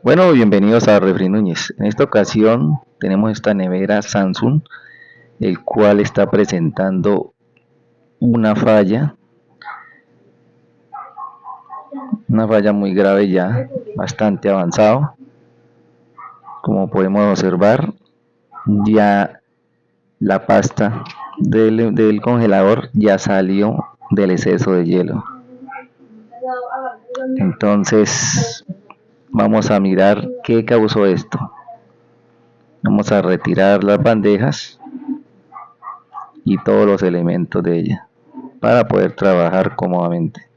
Bueno, bienvenidos a Refri Núñez. En esta ocasión tenemos esta nevera Samsung, el cual está presentando una falla, una falla muy grave ya, bastante avanzado. Como podemos observar, ya la pasta del congelador ya salió del exceso de hielo. Entonces, vamos a mirar qué causó esto. Vamos a retirar las bandejas y todos los elementos de ella para poder trabajar cómodamente.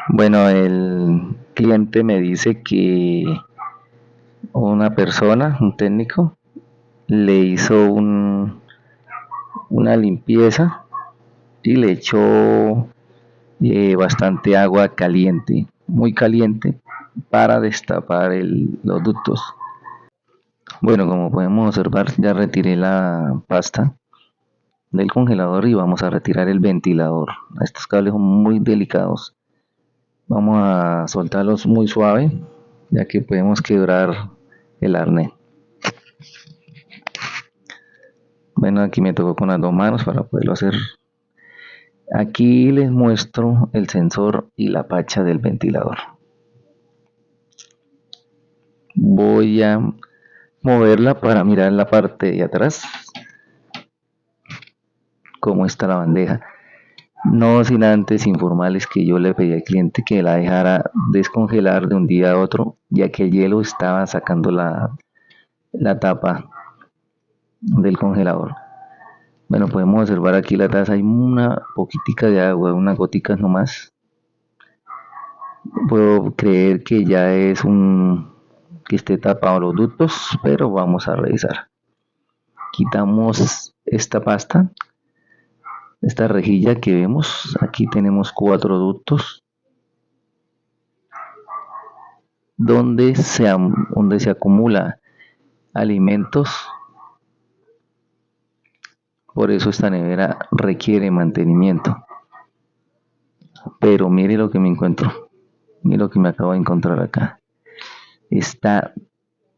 Bueno, el cliente me dice que una persona, un técnico, le hizo una limpieza y le echó bastante agua caliente, muy caliente, para destapar los ductos. Bueno, como podemos observar, ya retiré la pasta del congelador y vamos a retirar el ventilador. Estos cables son muy delicados. Vamos a soltarlos muy suave, ya que podemos quebrar el arnés. Bueno, aquí me tocó con las dos manos para poderlo hacer. Aquí les muestro el sensor y la pacha del ventilador. Voy a moverla para mirar la parte de atrás, cómo está la bandeja. No sin antes informarles que yo le pedí al cliente que la dejara descongelar de un día a otro, ya que el hielo estaba sacando la tapa del congelador. Bueno, podemos observar aquí la taza, hay una poquitica de agua, unas goticas nomás. Puedo creer que ya es que esté tapado los ductos, pero vamos a revisar. Quitamos esta pasta, esta rejilla que vemos. Aquí tenemos 4 ductos donde se acumula alimentos. Por eso esta nevera requiere mantenimiento. Pero mire lo que me encuentro. Mire lo que me acabo de encontrar acá. Está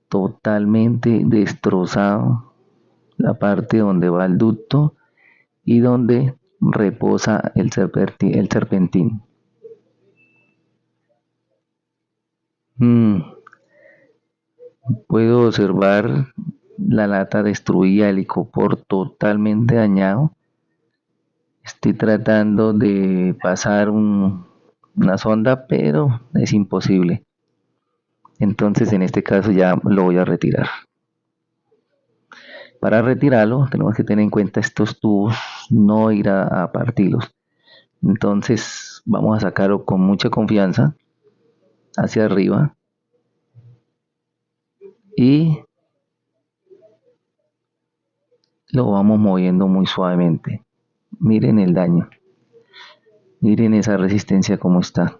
totalmente destrozado la parte donde va el ducto y donde reposa el serpentín. Puedo observar la lata destruida, el licopor totalmente dañado. Estoy tratando de pasar una sonda, pero es imposible. Entonces en este caso ya lo voy a retirar. Para retirarlo tenemos que tener en cuenta estos tubos, no ir a partirlos. Entonces vamos a sacarlo con mucha confianza hacia arriba y lo vamos moviendo muy suavemente. Miren el daño, miren esa resistencia como está.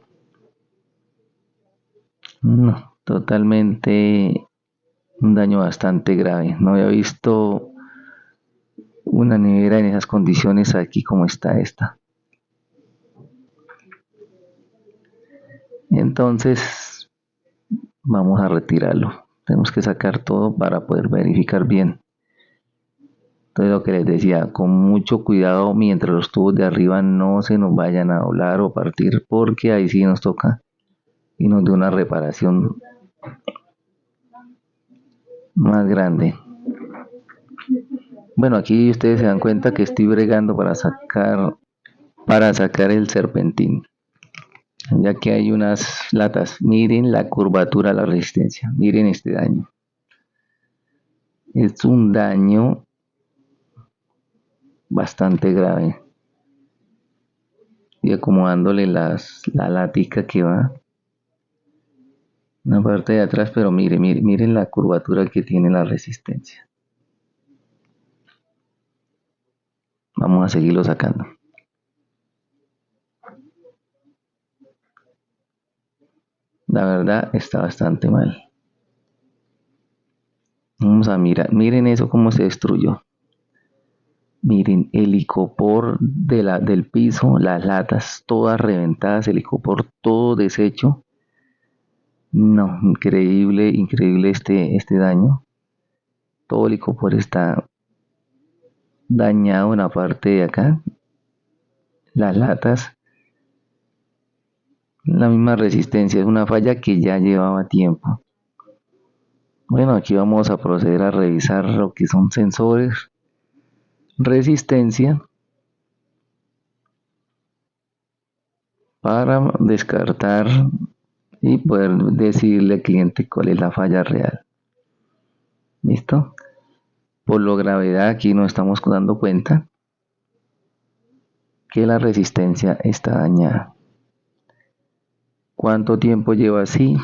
No, totalmente un daño bastante grave. No había visto una nevera en esas condiciones aquí como está esta. Entonces vamos a retirarlo. Tenemos que sacar todo para poder verificar bien. Entonces lo que les decía, con mucho cuidado mientras los tubos de arriba no se nos vayan a doblar o partir, porque ahí sí nos toca y nos da una reparación más grande. Bueno, aquí ustedes se dan cuenta que estoy bregando para sacar el serpentín, ya que hay unas latas. Miren la curvatura, la resistencia, miren este daño. Es un daño bastante grave. Y acomodándole la latica que va una parte de atrás, pero miren la curvatura que tiene la resistencia. Vamos a seguirlo sacando. La verdad está bastante mal. Vamos a mirar, miren eso cómo se destruyó. Miren, el licopor del piso, las latas todas reventadas, el licopor todo deshecho. No, increíble, increíble este daño. Todo el licopor está dañado en la parte de acá. Las latas, la misma resistencia, es una falla que ya llevaba tiempo. Bueno, aquí vamos a proceder a revisar lo que son sensores, resistencia, para descartar y poder decirle al cliente cuál es la falla real. ¿Listo? Por lo gravedad aquí nos estamos dando cuenta que la resistencia está dañada. ¿Cuánto tiempo lleva así?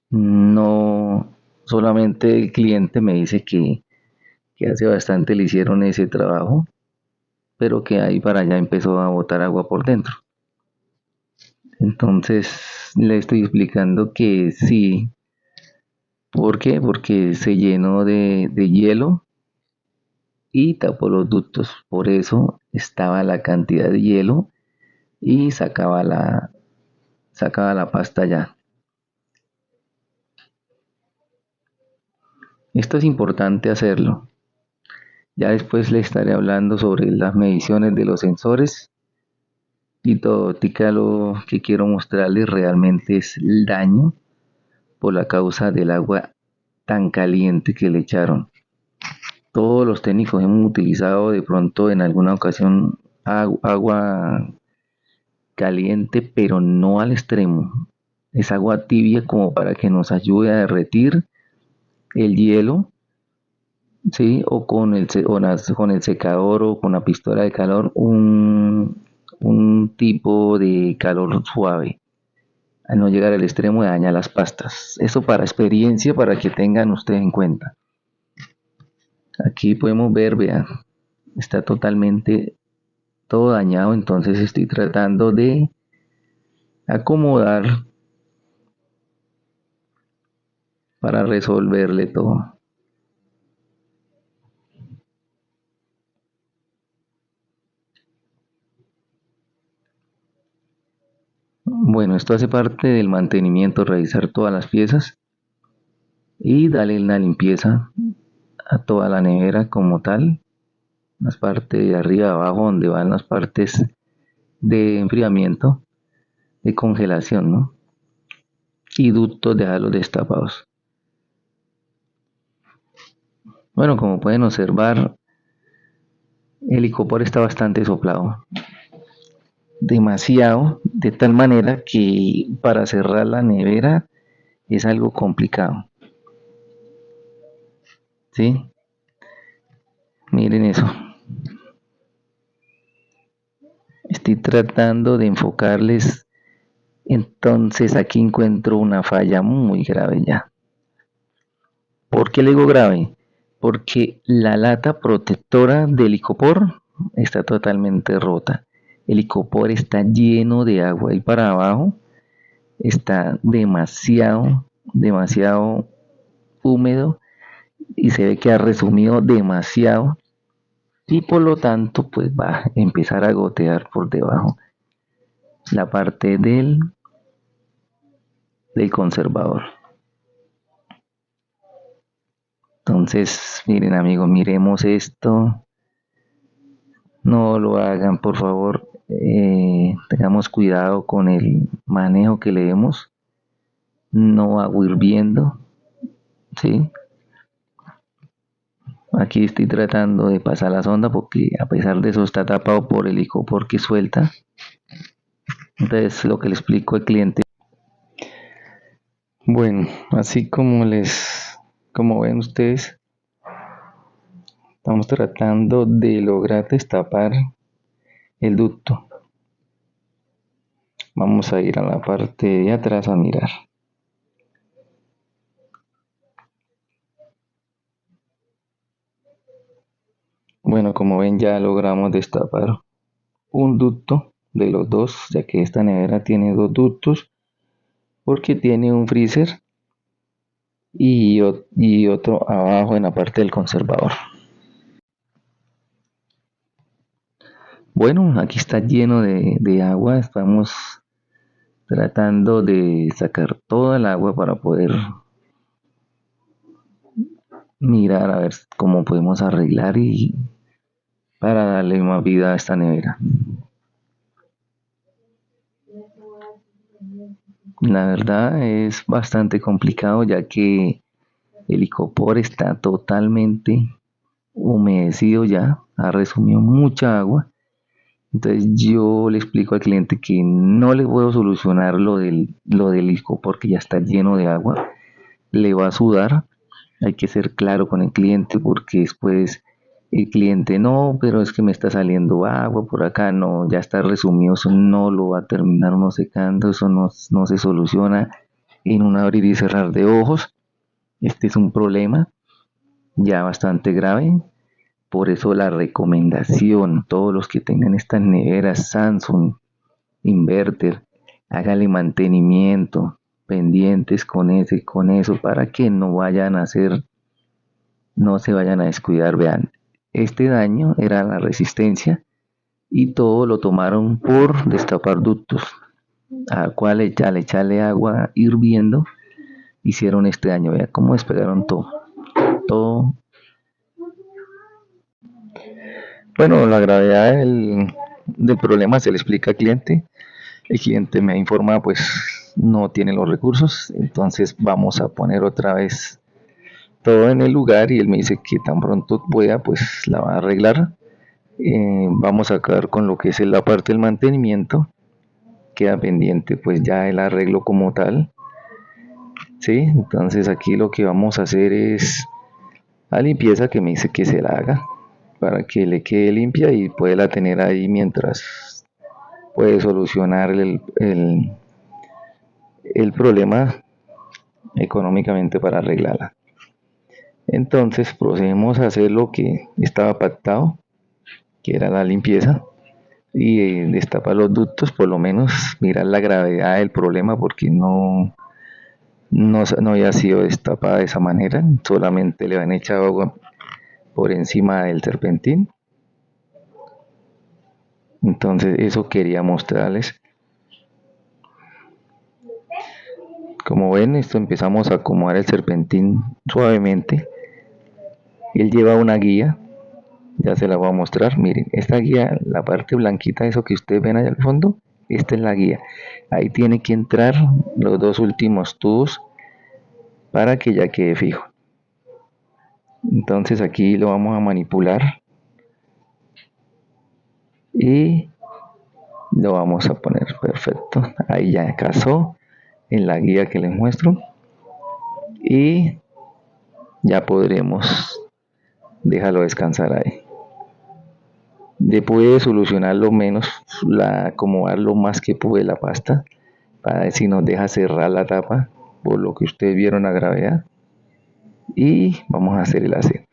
No, solamente el cliente me dice que hace bastante le hicieron ese trabajo, pero que ahí para allá empezó a botar agua por dentro. Entonces le estoy explicando que sí. ¿Por qué? Porque se llenó de hielo y tapó los ductos. Por eso estaba la cantidad de hielo y sacaba la pasta ya. Esto es importante hacerlo. Ya después le estaré hablando sobre las mediciones de los sensores y todo. Tica, lo que quiero mostrarles realmente es el daño por la causa del agua tan caliente que le echaron. Todos los técnicos hemos utilizado de pronto en alguna ocasión agua caliente, pero no al extremo. Es agua tibia como para que nos ayude a derretir el hielo, ¿sí? O con el secador o con la pistola de calor, un tipo de calor suave, a no llegar al extremo de dañar las pastas. Eso para experiencia, para que tengan ustedes en cuenta. Aquí podemos ver, vean, está totalmente todo dañado, entonces estoy tratando de acomodar para resolverle todo. Bueno, esto hace parte del mantenimiento, revisar todas las piezas y darle una limpieza a toda la nevera como tal, las partes de arriba, abajo, donde van las partes de enfriamiento, de congelación, ¿no? Y ductos, dejarlos destapados. Bueno, como pueden observar, el licopor está bastante soplado, demasiado, de tal manera que para cerrar la nevera es algo complicado, ¿sí? Miren eso. Estoy tratando de enfocarles. Entonces aquí encuentro una falla muy grave ya. ¿Por qué le digo grave? Porque la lata protectora del licopor está totalmente rota. El licopor está lleno de agua y para abajo está demasiado, demasiado húmedo y se ve que ha resumido demasiado y por lo tanto pues va a empezar a gotear por debajo la parte del conservador. Entonces, miren amigos, miremos esto. No lo hagan, por favor. Tengamos cuidado con el manejo que le demos. No agua hirviendo, ¿sí? Aquí estoy tratando de pasar la sonda porque a pesar de eso está tapado por el licopor que suelta. Entonces, lo que le explico al cliente. Bueno, así como ven ustedes, estamos tratando de lograr destapar el ducto. Vamos a ir a la parte de atrás a mirar. Bueno, como ven ya logramos destapar un ducto de los dos, ya que esta nevera tiene dos ductos, porque tiene un freezer y otro abajo en la parte del conservador. Bueno, aquí está lleno de agua. Estamos tratando de sacar toda el agua para poder mirar a ver cómo podemos arreglar y para darle más vida a esta nevera. La verdad es bastante complicado ya que el icopor está totalmente humedecido ya, ha resumido mucha agua. Entonces yo le explico al cliente que no le puedo solucionar lo del icopor que ya está lleno de agua, le va a sudar. Hay que ser claro con el cliente porque después el cliente no, pero es que me está saliendo agua por acá, no, ya está resumido, eso no lo va a terminar uno secando, eso no se soluciona en un abrir y cerrar de ojos. Este es un problema ya bastante grave. Por eso la recomendación, todos los que tengan estas neveras Samsung, inverter, hágale mantenimiento, pendientes con eso, para que no se vayan a descuidar. Vean, este daño era la resistencia y todo lo tomaron por destapar ductos, al cual al echarle agua hirviendo hicieron este daño. Vean cómo despegaron todo. Bueno, la gravedad del problema se le explica al cliente. El cliente me informa, pues no tiene los recursos, entonces vamos a poner otra vez todo en el lugar y él me dice que tan pronto pueda, pues la va a arreglar. Vamos a acabar con lo que es la parte del mantenimiento, queda pendiente pues ya el arreglo como tal, ¿sí? Entonces aquí lo que vamos a hacer es la limpieza que me dice que se la haga para que le quede limpia y pueda tener ahí mientras puede solucionar el problema económicamente para arreglarla. Entonces procedemos a hacer lo que estaba pactado, que era la limpieza y destapar los ductos, por lo menos mirar la gravedad del problema porque no había sido destapada de esa manera, solamente le habían echado agua por encima del serpentín. Entonces eso quería mostrarles. Como ven, esto empezamos a acomodar el serpentín suavemente. Él lleva una guía, ya se la voy a mostrar. Miren, esta guía, la parte blanquita, eso que ustedes ven allá al fondo, esta es la guía. Ahí tiene que entrar los dos últimos tubos para que ya quede fijo. Entonces aquí lo vamos a manipular y lo vamos a poner perfecto. Ahí ya casó en la guía que les muestro y ya podremos dejarlo descansar ahí. Le pude solucionar lo menos, acomodar lo más que pude la pasta para ver si nos deja cerrar la tapa por lo que ustedes vieron la gravedad y vamos a hacer el aseo.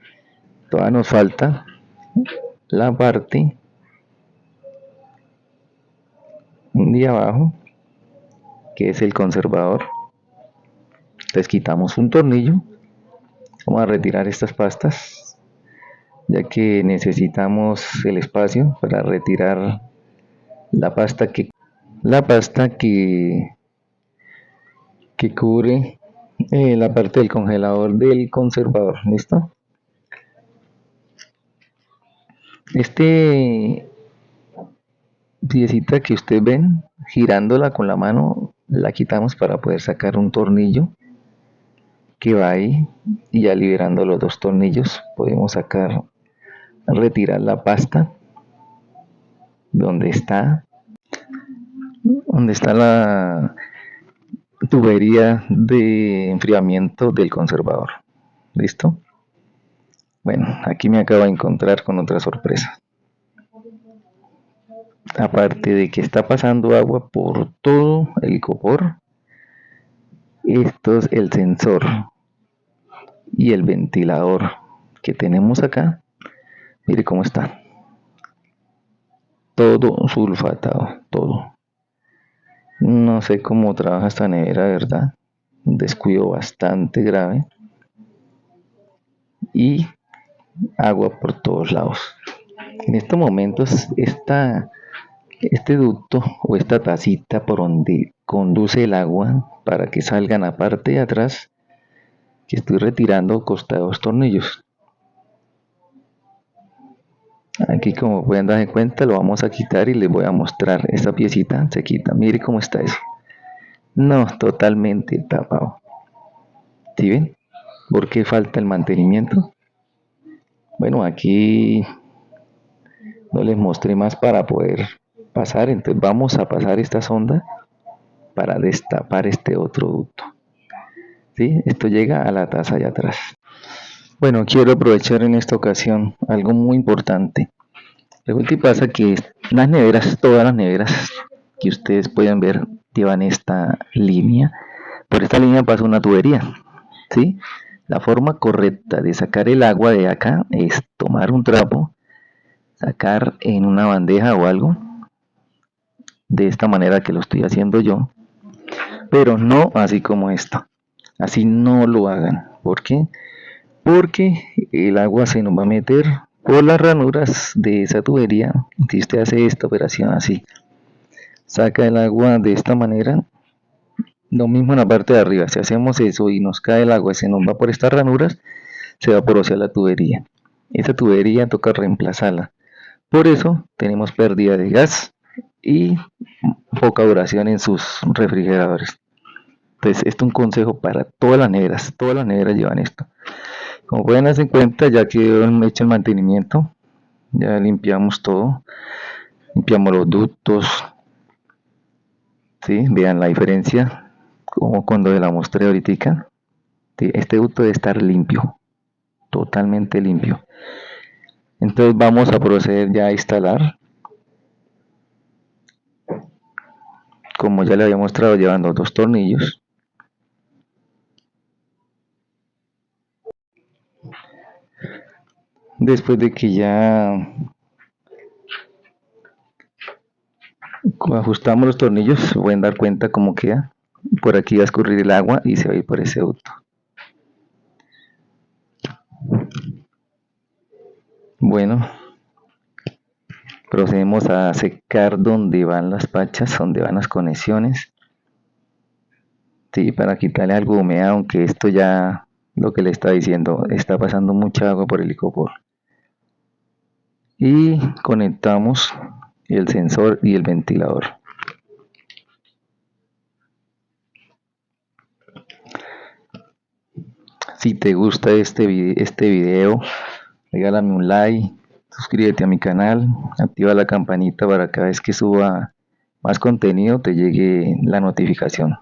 Todavía nos falta la parte de abajo que es el conservador. Entonces quitamos un tornillo, vamos a retirar estas pastas ya que necesitamos el espacio para retirar la pasta que cubre la parte del congelador del conservador. ¿Listo? Este piecita que ustedes ven, girándola con la mano, la quitamos para poder sacar un tornillo que va ahí y ya liberando los dos tornillos podemos retirar la pasta donde está la tubería de enfriamiento del conservador. ¿Listo? Bueno, aquí me acabo de encontrar con otra sorpresa. Aparte de que está pasando agua por todo el icopor, esto es el sensor y el ventilador que tenemos acá. Mire cómo está. Todo sulfatado, todo. No sé cómo trabaja esta nevera, ¿verdad? Un descuido bastante grave. Y agua por todos lados. En estos momentos, este ducto o esta tacita por donde conduce el agua para que salga en la parte de atrás, que estoy retirando costados tornillos. Aquí, como pueden darse cuenta, lo vamos a quitar y les voy a mostrar. Esta piecita se quita. Mire cómo está eso. No, totalmente tapado. ¿Sí ven? ¿Por qué falta el mantenimiento? Bueno, aquí no les mostré más para poder pasar. Entonces vamos a pasar esta sonda para destapar este otro ducto. ¿Sí? Esto llega a la taza allá atrás. Bueno, quiero aprovechar en esta ocasión algo muy importante. Resulta y pasa que las neveras, todas las neveras que ustedes pueden ver, llevan esta línea. Por esta línea pasa una tubería, ¿sí? La forma correcta de sacar el agua de acá es tomar un trapo, sacar en una bandeja o algo, de esta manera que lo estoy haciendo yo, pero no así como esto. Así no lo hagan. ¿Por qué? Porque el agua se nos va a meter por las ranuras de esa tubería. Si usted hace esta operación así, saca el agua de esta manera, lo mismo en la parte de arriba. Si hacemos eso y nos cae el agua y se nos va por estas ranuras, se va a porosear la tubería. Esa tubería toca reemplazarla. Por eso tenemos pérdida de gas y poca duración en sus refrigeradores. Entonces, esto es un consejo para todas las neveras llevan esto. Como pueden darse cuenta, ya que hecho el mantenimiento, ya limpiamos todo, limpiamos los ductos, ¿sí? Vean la diferencia, como cuando la mostré ahorita. ¿Sí? Este ducto debe estar limpio, totalmente limpio. Entonces vamos a proceder ya a instalar. Como ya le había mostrado, llevando dos tornillos. Después de que ya ajustamos los tornillos, se pueden dar cuenta cómo queda. Por aquí va a escurrir el agua y se va a ir por ese ducto. Bueno, procedemos a secar donde van las pachas, donde van las conexiones. Sí, para quitarle algo de humedad, aunque esto ya, lo que le está diciendo, está pasando mucha agua por el icopor. Y conectamos el sensor y el ventilador. Si te gusta este video, regálame un like, suscríbete a mi canal, activa la campanita para cada vez que suba más contenido te llegue la notificación.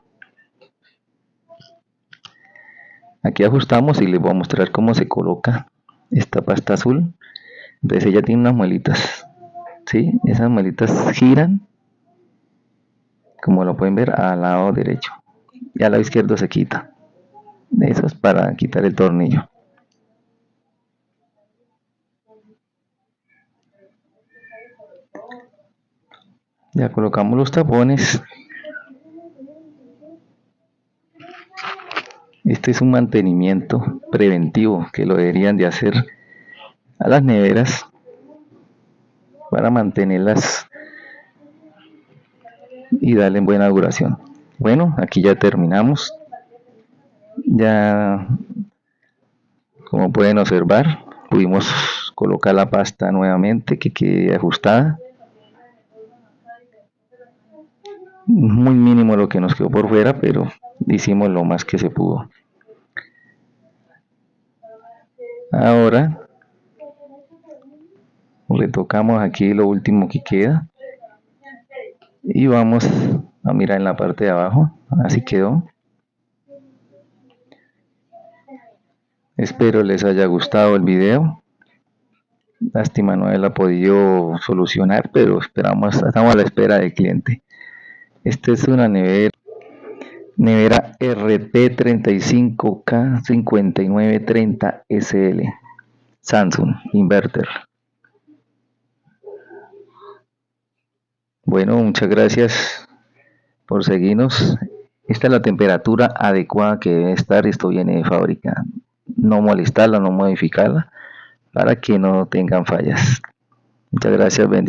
Aquí ajustamos y les voy a mostrar cómo se coloca esta pasta azul. Entonces ella tiene unas muelitas, ¿sí? Esas muelitas giran, como lo pueden ver, al lado derecho, y al lado izquierdo se quita. Eso es para quitar el tornillo. Ya colocamos los tapones. Este es un mantenimiento preventivo que lo deberían de hacer a las neveras para mantenerlas y darle buena duración. Bueno, aquí ya terminamos. Ya, como pueden observar, pudimos colocar la pasta nuevamente que quede ajustada. Muy mínimo lo que nos quedó por fuera, pero hicimos lo más que se pudo. Ahora retocamos aquí lo último que queda y vamos a mirar en la parte de abajo. Así quedó. Espero les haya gustado el video. Lástima no haberla podido solucionar, pero estamos a la espera del cliente. Esta es una nevera RP35K5930SL Samsung Inverter. Bueno, muchas gracias por seguirnos. Esta es la temperatura adecuada que debe estar. Esto viene de fábrica. No molestarla, no modificarla, para que no tengan fallas. Muchas gracias, bendiciones.